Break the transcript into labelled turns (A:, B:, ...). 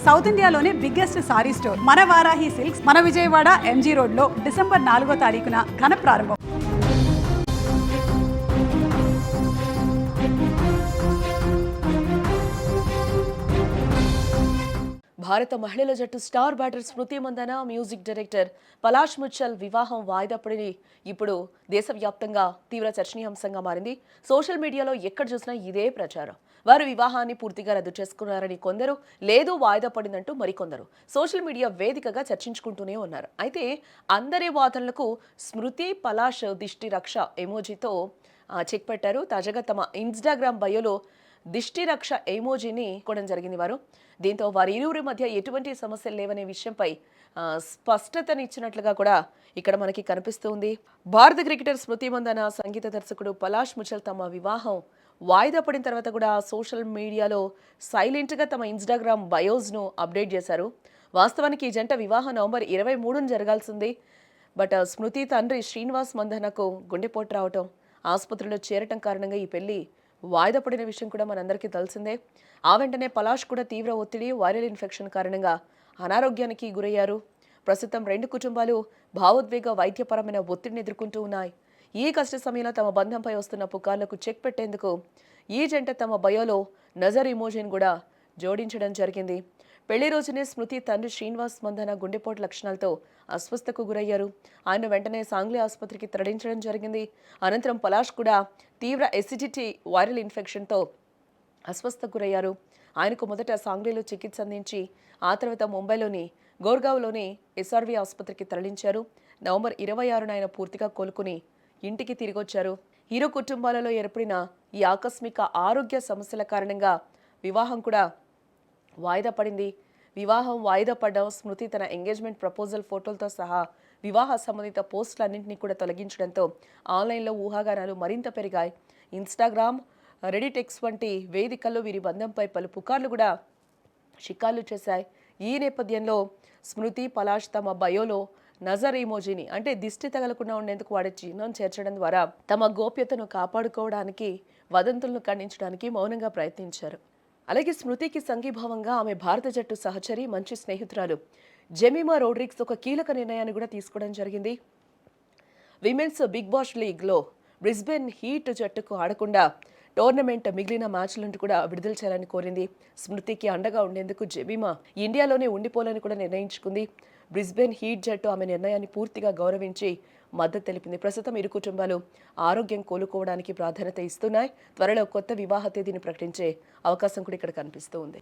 A: South ఇండియాలోనే biggest sorry store మన Varahi silks మన విజయవాడ ఎంజీ రోడ్ లో డిసెంబర్ 4వ తారీఖున ఘన ప్రారంభం.
B: భారత మహిళల జట్టు స్టార్ బ్యాటర్ స్మృతి మందన, మ్యూజిక్ డైరెక్టర్ పలాష్ ముచ్చల్ వివాహం వాయిదా పడి ఇప్పుడు దేశవ్యాప్తంగా తీవ్ర చర్చనీయాంశంగా మారింది. సోషల్ మీడియాలో ఎక్కడ చూసినా ఇదే ప్రచారం. వారు వివాహాన్ని పూర్తిగా రద్దు చేసుకున్నారని కొందరు, లేదు వాయిదా పడిందంటూ మరికొందరు సోషల్ మీడియా వేదికగా చర్చించుకుంటూనే ఉన్నారు. అయితే అందరి వాదనలకు స్మృతి పలాష్ దిష్టి రక్ష ఎమోజీతో చెక్ పెట్టారు. తాజాగా తమ ఇన్స్టాగ్రామ్ బయోలో దిష్టి రక్ష ఎమోజీని కూడా జరిగింది వారు. దీంతో వారి ఇరువురి మధ్య ఎటువంటి సమస్యలు లేవనే విషయంపై స్పష్టతనిచ్చినట్లుగా కూడా ఇక్కడ మనకి కనిపిస్తుంది. భారత క్రికెటర్ స్మృతి మందన, సంగీత దర్శకుడు పలాష్ ముచ్చల్ తమ వివాహం వాయిదా పడిన తర్వాత కూడా సోషల్ మీడియాలో సైలెంట్గా తమ ఇన్స్టాగ్రామ్ బయోస్ను అప్డేట్ చేశారు. వాస్తవానికి ఈ జంట వివాహం నవంబర్ 23న జరగాల్సింది. బట్ స్మృతి తండ్రి శ్రీనివాస్ మందనకు గుండెపోటు రావటం, ఆసుపత్రిలో చేరటం కారణంగా ఈ పెళ్లి వాయిదా పడిన విషయం కూడా మనందరికీ తెలిసిందే. ఆ వెంటనే పలాష్ కూడా తీవ్ర ఒత్తిడి, వైరల్ ఇన్ఫెక్షన్ కారణంగా అనారోగ్యానికి గురయ్యారు. ప్రస్తుతం రెండు కుటుంబాలు భావోద్వేగ వైద్యపరమైన ఒత్తిడిని ఎదుర్కొంటూ ఉన్నాయి. ఈ కష్ట సమయంలో తమ బంధంపై వస్తున్న పుకార్లకు చెక్ పెట్టేందుకు ఈ జంట తమ బయోలో నజర్ ఇమోజిని కూడా జోడించడం జరిగింది. పెళ్లి రోజునే స్మృతి తండ్రి శ్రీనివాస్ మందన గుండెపోటు లక్షణాలతో అస్వస్థకు గురయ్యారు. ఆయన వెంటనే సాంగ్లీ ఆసుపత్రికి తరలించడం జరిగింది. అనంతరం పలాష్ కూడా తీవ్ర ఎసిడిటీ, వైరల్ ఇన్ఫెక్షన్తో అస్వస్థకు గురయ్యారు. ఆయనకు మొదట సాంగ్లీలో చికిత్స అందించి ఆ తర్వాత ముంబైలోని గోర్గావ్లోని ఎస్ఆర్వి ఆసుపత్రికి తరలించారు. నవంబర్ 26న ఆయన పూర్తిగా కోలుకుని ఇంటికి తిరిగొచ్చారు. ఇరు కుటుంబాలలో ఏర్పడిన ఈ ఆకస్మిక ఆరోగ్య సమస్యల కారణంగా వివాహం కూడా వాయిదా పడింది. వివాహం వాయిదా పడ్డ స్మృతి తన ఎంగేజ్మెంట్ ప్రపోజల్ ఫోటోలతో సహా వివాహ సంబంధిత పోస్టులన్నింటినీ కూడా తొలగించడంతో ఆన్లైన్లో ఊహాగానాలు మరింత పెరిగాయి. ఇన్స్టాగ్రామ్, రెడిట్ ఎక్స్ వంటి వేదికల్లో వీరి బంధంపై పలు పుకార్లు కూడా షికార్లు చేశాయి. ఈ నేపథ్యంలో స్మృతి పలాష్ తమ బయోలో నజర్ ఇమోజీని, అంటే దిష్టి తగలకుండా ఉండేందుకు వాడే చిహ్నం చేర్చడం ద్వారా తమ గోప్యతను కాపాడుకోవడానికి, వదంతులను ఖండించడానికి మౌనంగా ప్రయత్నించారు. అలాగే స్మృతికి సంఘీభావంగా ఆమె భారత జట్టు సహచరి, మంచి స్నేహితురాలు జెమిమా రోడ్రిగ్స్ ఒక కీలక నిర్ణయాన్ని కూడా తీసుకోవడం జరిగింది. విమెన్స్ బిగ్ బాష్ లీగ్లో బ్రిస్బెన్ హీట్ జట్టుకు ఆడకుండా టోర్నమెంట్ మిగిలిన మ్యాచ్లను కూడా విడుదల చేయాలని కోరింది. స్మృతికి అండగా ఉండేందుకు జెమిమా ఇండియాలోనే ఉండిపోవాలని కూడా నిర్ణయించుకుంది. బ్రిస్బెన్ హీట్ జట్టు ఆమె నిర్ణయాన్ని పూర్తిగా గౌరవించి మద్దతు తెలిపింది. ప్రస్తుతం ఇరు కుటుంబాలు ఆరోగ్యం కోలుకోవడానికి ప్రాధాన్యత ఇస్తున్నాయి. త్వరలో కొత్త వివాహ తేదీని ప్రకటించే అవకాశం కూడా ఇక్కడ కనిపిస్తూ ఉంది.